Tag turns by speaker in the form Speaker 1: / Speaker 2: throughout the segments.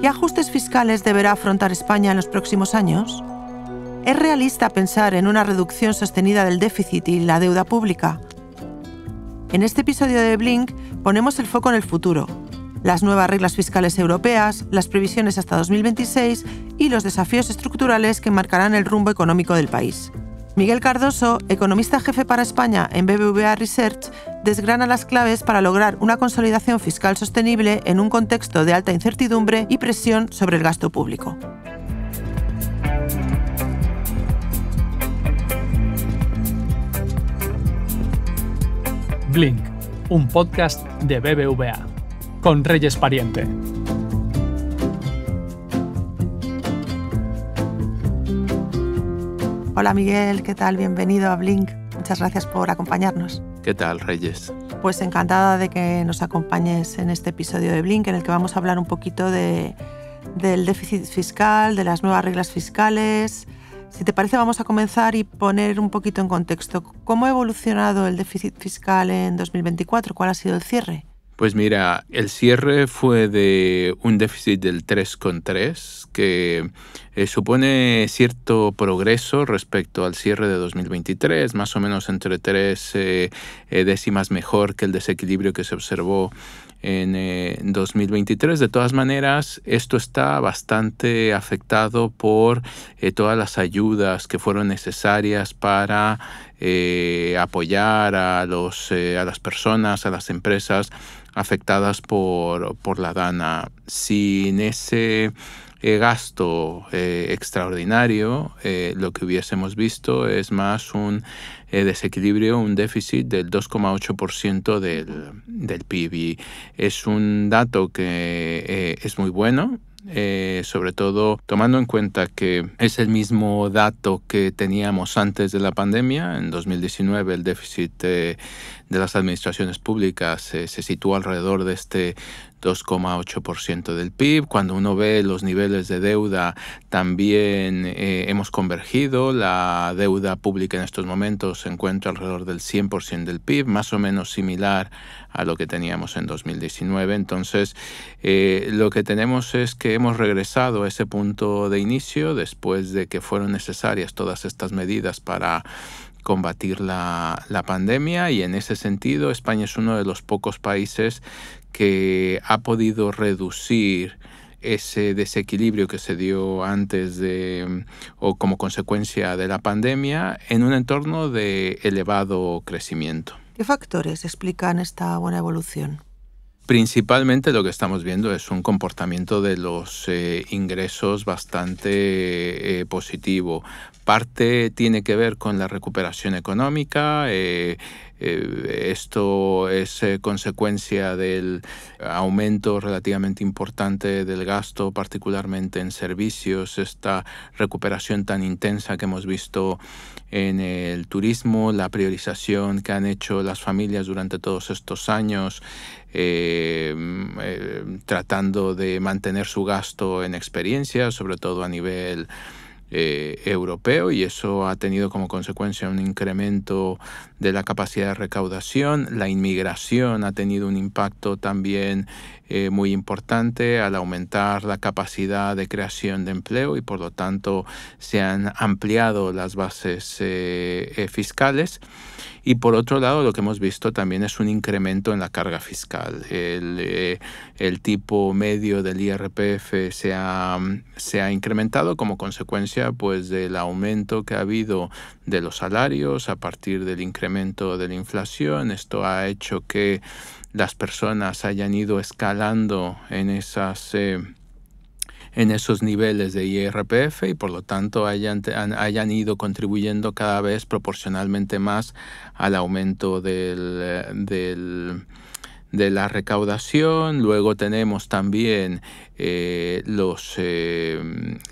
Speaker 1: ¿Qué ajustes fiscales deberá afrontar España en los próximos años? ¿Es realista pensar en una reducción sostenida del déficit y la deuda pública? En este episodio de Blink ponemos el foco en el futuro, las nuevas reglas fiscales europeas, las previsiones hasta 2026 y los desafíos estructurales que marcarán el rumbo económico del país. Miguel Cardoso, economista jefe para España en BBVA Research, desgrana las claves para lograr una consolidación fiscal sostenible en un contexto de alta incertidumbre y presión sobre el gasto público.
Speaker 2: Blink, un podcast de BBVA, con Reyes Pariente.
Speaker 1: Hola Miguel, ¿qué tal? Bienvenido a Blink. Muchas gracias por acompañarnos.
Speaker 3: ¿Qué tal, Reyes?
Speaker 1: Pues encantada de que nos acompañes en este episodio de Blink, en el que vamos a hablar un poquito del déficit fiscal, de las nuevas reglas fiscales. Si te parece, vamos a comenzar y poner un poquito en contexto. ¿Cómo ha evolucionado el déficit fiscal en 2024? ¿Cuál ha sido el cierre?
Speaker 3: Pues mira, el cierre fue de un déficit del 3,3, que supone cierto progreso respecto al cierre de 2023, más o menos entre 3 décimas mejor que el desequilibrio que se observó en 2023. De todas maneras, esto está bastante afectado por todas las ayudas que fueron necesarias para apoyar a las personas, a las empresas afectadas por la DANA. Sin ese gasto extraordinario, lo que hubiésemos visto es más un desequilibrio, un déficit del 2,8% del PIB. Y es un dato que es muy bueno, sobre todo tomando en cuenta que es el mismo dato que teníamos antes de la pandemia. En 2019 el déficit de las administraciones públicas se sitúa alrededor de este 2,8% del PIB. Cuando uno ve los niveles de deuda, también hemos convergido. La deuda pública en estos momentos se encuentra alrededor del 100% del PIB, más o menos similar a lo que teníamos en 2019. Entonces, lo que tenemos es que hemos regresado a ese punto de inicio después de que fueron necesarias todas estas medidas para combatir la pandemia, y en ese sentido España es uno de los pocos países que ha podido reducir ese desequilibrio que se dio antes o como consecuencia de la pandemia en un entorno de elevado crecimiento.
Speaker 1: ¿Qué factores explican esta buena evolución?
Speaker 3: Principalmente lo que estamos viendo es un comportamiento de los ingresos bastante positivo. Parte tiene que ver con la recuperación económica. Esto es consecuencia del aumento relativamente importante del gasto, particularmente en servicios, esta recuperación tan intensa que hemos visto en el turismo, la priorización que han hecho las familias durante todos estos años, tratando de mantener su gasto en experiencias, sobre todo a nivel europeo, y eso ha tenido como consecuencia un incremento de la capacidad de recaudación. La inmigración ha tenido un impacto también muy importante al aumentar la capacidad de creación de empleo, y por lo tanto se han ampliado las bases fiscales. Y por otro lado, lo que hemos visto también es un incremento en la carga fiscal. El tipo medio del IRPF se ha incrementado como consecuencia, pues, del aumento que ha habido de los salarios a partir del incremento de la inflación. Esto ha hecho que las personas hayan ido escalando en esos niveles de IRPF, y por lo tanto hayan ido contribuyendo cada vez proporcionalmente más al aumento de la recaudación. Luego tenemos también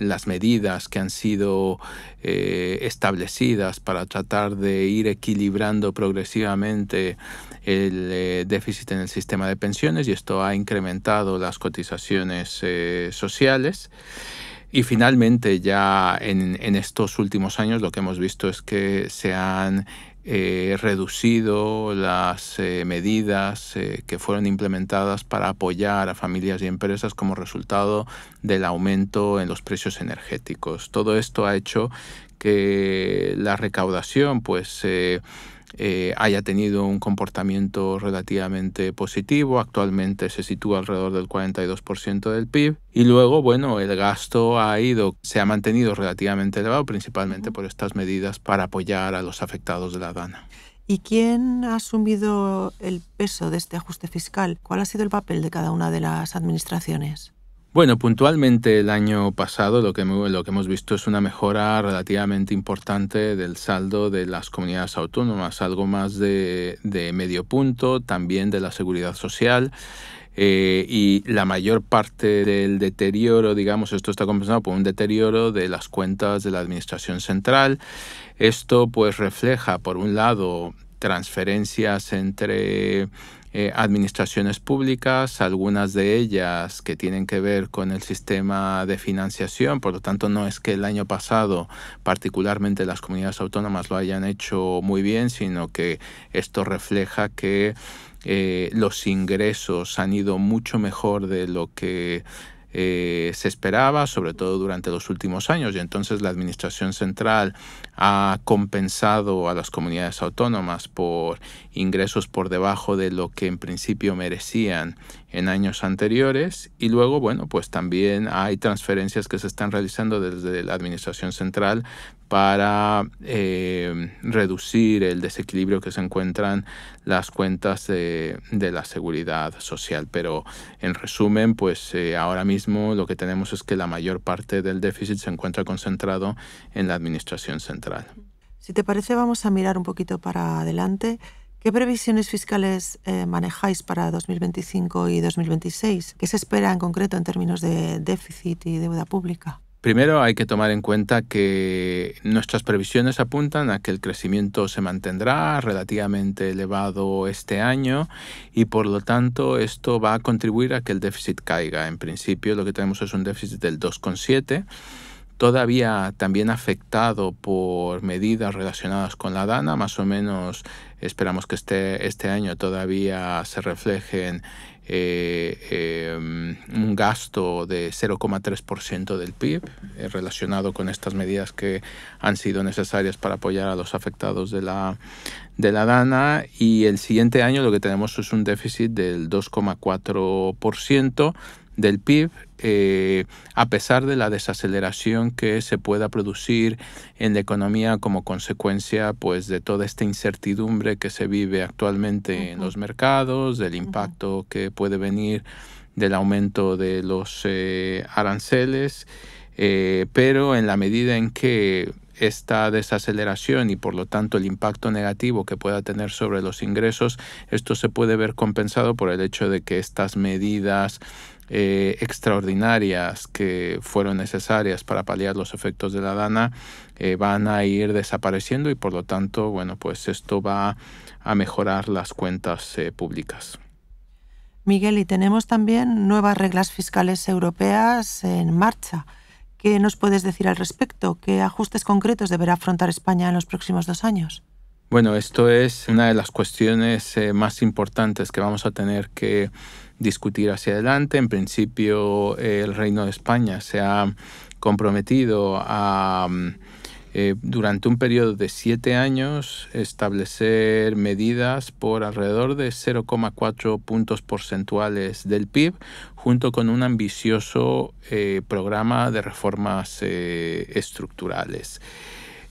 Speaker 3: las medidas que han sido establecidas para tratar de ir equilibrando progresivamente el déficit en el sistema de pensiones, y esto ha incrementado las cotizaciones sociales. Y finalmente, ya en estos últimos años, lo que hemos visto es que se han reducido las medidas que fueron implementadas para apoyar a familias y empresas como resultado del aumento en los precios energéticos. Todo esto ha hecho que la recaudación haya tenido un comportamiento relativamente positivo. Actualmente se sitúa alrededor del 42% del PIB. Y luego, bueno, el gasto se ha mantenido relativamente elevado, principalmente por estas medidas para apoyar a los afectados de la DANA.
Speaker 1: ¿Y quién ha asumido el peso de este ajuste fiscal? ¿Cuál ha sido el papel de cada una de las administraciones?
Speaker 3: Bueno, puntualmente el año pasado lo que hemos visto es una mejora relativamente importante del saldo de las comunidades autónomas, algo más de medio punto, también de la seguridad social. Y la mayor parte del deterioro, digamos, esto está compensado por un deterioro de las cuentas de la Administración Central. Esto pues refleja, por un lado, transferencias entre administraciones públicas, algunas de ellas que tienen que ver con el sistema de financiación. Por lo tanto, no es que el año pasado particularmente las comunidades autónomas lo hayan hecho muy bien, sino que esto refleja que los ingresos han ido mucho mejor de lo que se esperaba, sobre todo durante los últimos años, y entonces la Administración Central ha compensado a las comunidades autónomas por ingresos por debajo de lo que en principio merecían en años anteriores. Y luego, bueno, pues también hay transferencias que se están realizando desde la Administración Central para reducir el desequilibrio que se encuentran las cuentas de la seguridad social. Pero en resumen, pues ahora mismo lo que tenemos es que la mayor parte del déficit se encuentra concentrado en la Administración Central.
Speaker 1: Si te parece, vamos a mirar un poquito para adelante. ¿Qué previsiones fiscales manejáis para 2025 y 2026? ¿Qué se espera en concreto en términos de déficit y deuda pública?
Speaker 3: Primero hay que tomar en cuenta que nuestras previsiones apuntan a que el crecimiento se mantendrá relativamente elevado este año y por lo tanto esto va a contribuir a que el déficit caiga. En principio lo que tenemos es un déficit del 2,7%. Todavía también afectado por medidas relacionadas con la DANA, más o menos esperamos que este año todavía se reflejen un gasto de 0,3% del PIB relacionado con estas medidas que han sido necesarias para apoyar a los afectados de la DANA, y el siguiente año lo que tenemos es un déficit del 2,4% del PIB, a pesar de la desaceleración que se pueda producir en la economía como consecuencia pues, de toda esta incertidumbre que se vive actualmente en los mercados, del impacto que puede venir del aumento de los aranceles, pero en la medida en que esta desaceleración y por lo tanto el impacto negativo que pueda tener sobre los ingresos, esto se puede ver compensado por el hecho de que estas medidas extraordinarias que fueron necesarias para paliar los efectos de la DANA van a ir desapareciendo y por lo tanto, bueno, pues esto va a mejorar las cuentas públicas.
Speaker 1: Miguel, y tenemos también nuevas reglas fiscales europeas en marcha. ¿Qué nos puedes decir al respecto? ¿Qué ajustes concretos deberá afrontar España en los próximos 2 años?
Speaker 3: Bueno, esto es una de las cuestiones más importantes que vamos a tener que discutir hacia adelante. En principio, el Reino de España se ha comprometido a, durante un periodo de 7 años, establecer medidas por alrededor de 0,4 puntos porcentuales del PIB, junto con un ambicioso programa de reformas estructurales.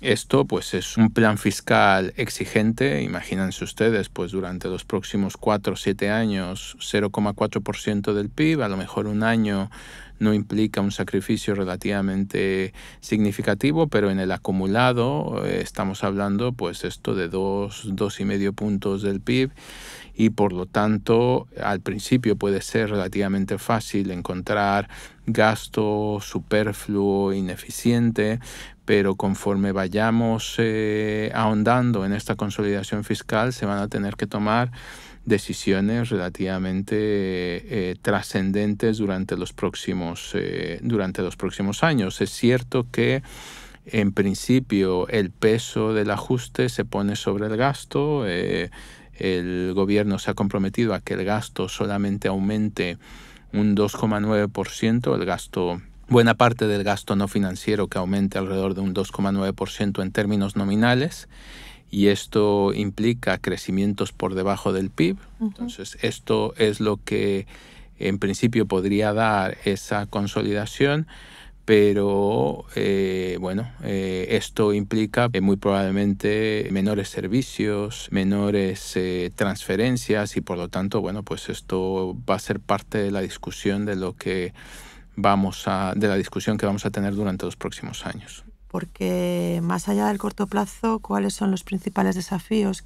Speaker 3: Esto pues es un plan fiscal exigente. Imagínense ustedes, pues durante los próximos 4 o 7 años, 0,4% del PIB, a lo mejor un año no implica un sacrificio relativamente significativo, pero en el acumulado estamos hablando pues esto de 2,5 puntos del PIB. Y por lo tanto, al principio puede ser relativamente fácil encontrar gasto superfluo, ineficiente, pero conforme vayamos ahondando en esta consolidación fiscal, se van a tener que tomar decisiones relativamente trascendentes durante los próximos años. Es cierto que En principio, el peso del ajuste se pone sobre el gasto. El gobierno se ha comprometido a que el gasto solamente aumente un 2,9%, el gasto, buena parte del gasto no financiero que aumente alrededor de un 2,9% en términos nominales, y esto implica crecimientos por debajo del PIB. Entonces, esto es lo que en principio podría dar esa consolidación, pero esto implica muy probablemente menores servicios, menores transferencias, y por lo tanto, pues esto va a ser parte de la discusión de la discusión que vamos a tener durante los próximos años.
Speaker 1: Porque más allá del corto plazo, ¿cuáles son los principales desafíos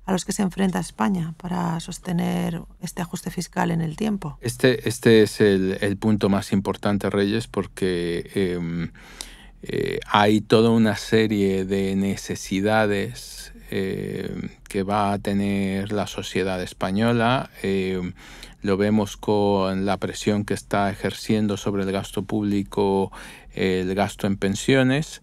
Speaker 1: a los que se enfrenta España para sostener este ajuste fiscal en el tiempo?
Speaker 3: Este es el punto más importante, Reyes, porque hay toda una serie de necesidades que va a tener la sociedad española. Lo vemos con la presión que está ejerciendo sobre el gasto público, el gasto en pensiones.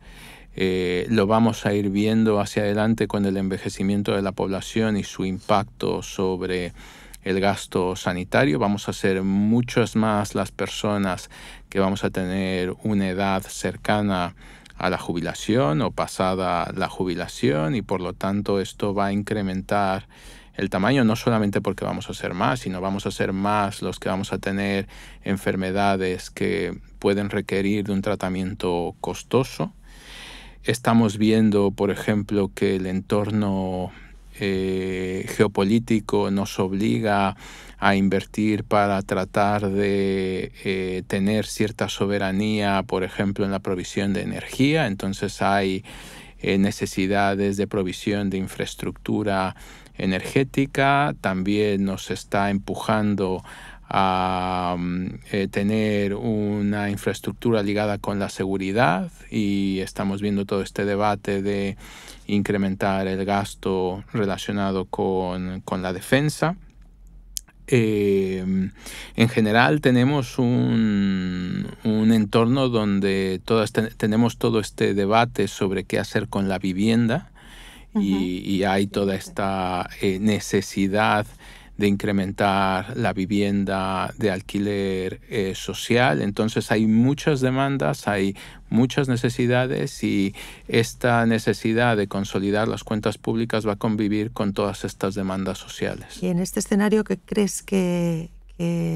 Speaker 3: Lo vamos a ir viendo hacia adelante con el envejecimiento de la población y su impacto sobre el gasto sanitario. Vamos a ser muchas más las personas que vamos a tener una edad cercana a la jubilación o pasada la jubilación, y por lo tanto esto va a incrementar el tamaño, no solamente porque vamos a ser más, sino vamos a ser más los que vamos a tener enfermedades que pueden requerir de un tratamiento costoso. Estamos viendo, por ejemplo, que el entorno geopolítico nos obliga a invertir para tratar de tener cierta soberanía, por ejemplo, en la provisión de energía. Entonces hay necesidades de provisión de infraestructura energética. También nos está empujando a tener una infraestructura ligada con la seguridad, y estamos viendo todo este debate de incrementar el gasto relacionado con la defensa. En general tenemos un entorno donde tenemos todo este debate sobre qué hacer con la vivienda, y hay toda esta necesidad de incrementar la vivienda de alquiler social. Entonces hay muchas demandas, hay muchas necesidades, y esta necesidad de consolidar las cuentas públicas va a convivir con todas estas demandas sociales.
Speaker 1: Y en este escenario, ¿qué crees que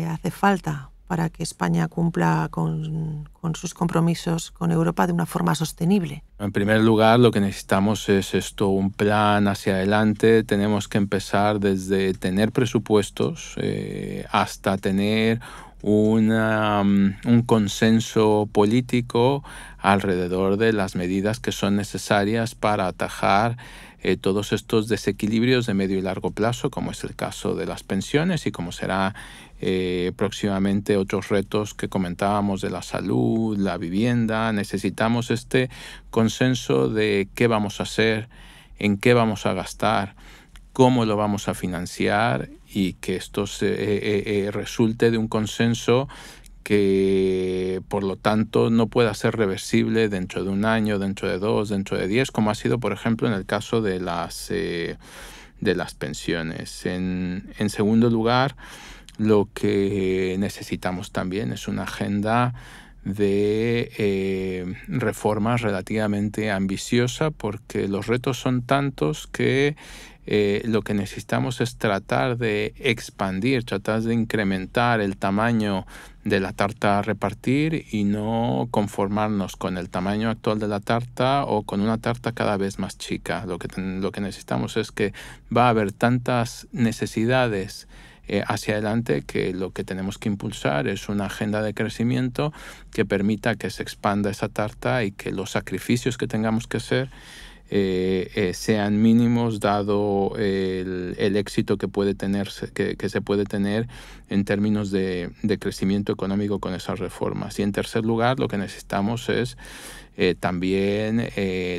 Speaker 1: hace falta para que España cumpla con sus compromisos con Europa de una forma sostenible?
Speaker 3: En primer lugar, lo que necesitamos es un plan hacia adelante. Tenemos que empezar desde tener presupuestos hasta tener un consenso político alrededor de las medidas que son necesarias para atajar todos estos desequilibrios de medio y largo plazo, como es el caso de las pensiones, y como será próximamente otros retos que comentábamos de la salud, la vivienda. Necesitamos este consenso de qué vamos a hacer, en qué vamos a gastar, cómo lo vamos a financiar, y que esto resulte de un consenso que por lo tanto no pueda ser reversible dentro de un año, dentro de 2, dentro de 10, como ha sido por ejemplo en el caso de las pensiones. En segundo lugar, lo que necesitamos también es una agenda de reformas relativamente ambiciosa, porque los retos son tantos que lo que necesitamos es tratar de expandir, tratar de incrementar el tamaño de la tarta a repartir, y no conformarnos con el tamaño actual de la tarta o con una tarta cada vez más chica. Lo que necesitamos es que va a haber tantas necesidades hacia adelante, que lo que tenemos que impulsar es una agenda de crecimiento que permita que se expanda esa tarta, y que los sacrificios que tengamos que hacer sean mínimos, dado el éxito que se puede tener en términos de crecimiento económico con esas reformas. Y en tercer lugar, lo que necesitamos es también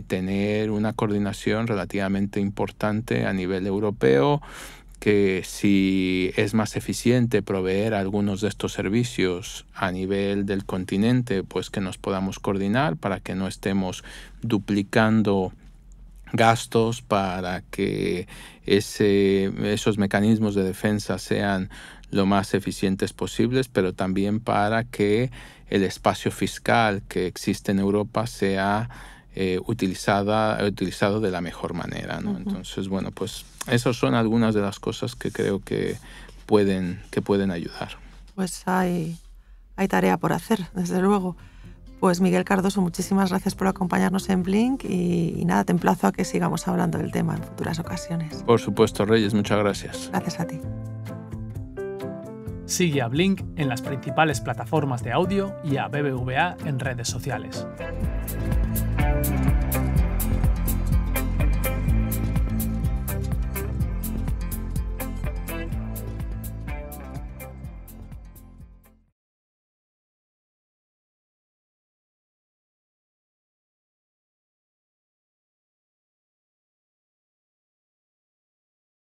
Speaker 3: tener una coordinación relativamente importante a nivel europeo, que si es más eficiente proveer algunos de estos servicios a nivel del continente, pues que nos podamos coordinar para que no estemos duplicando gastos, para que esos mecanismos de defensa sean lo más eficientes posibles, pero también para que el espacio fiscal que existe en Europa sea utilizado de la mejor manera, ¿no? Entonces, bueno, pues esas son algunas de las cosas que creo que pueden ayudar.
Speaker 1: Pues hay tarea por hacer, desde luego. Pues Miguel Cardoso, muchísimas gracias por acompañarnos en Blink y nada, te emplazo a que sigamos hablando del tema en futuras ocasiones.
Speaker 3: Por supuesto, Reyes, muchas gracias.
Speaker 1: Gracias a ti.
Speaker 2: Sigue a Blink en las principales plataformas de audio y a BBVA en redes sociales.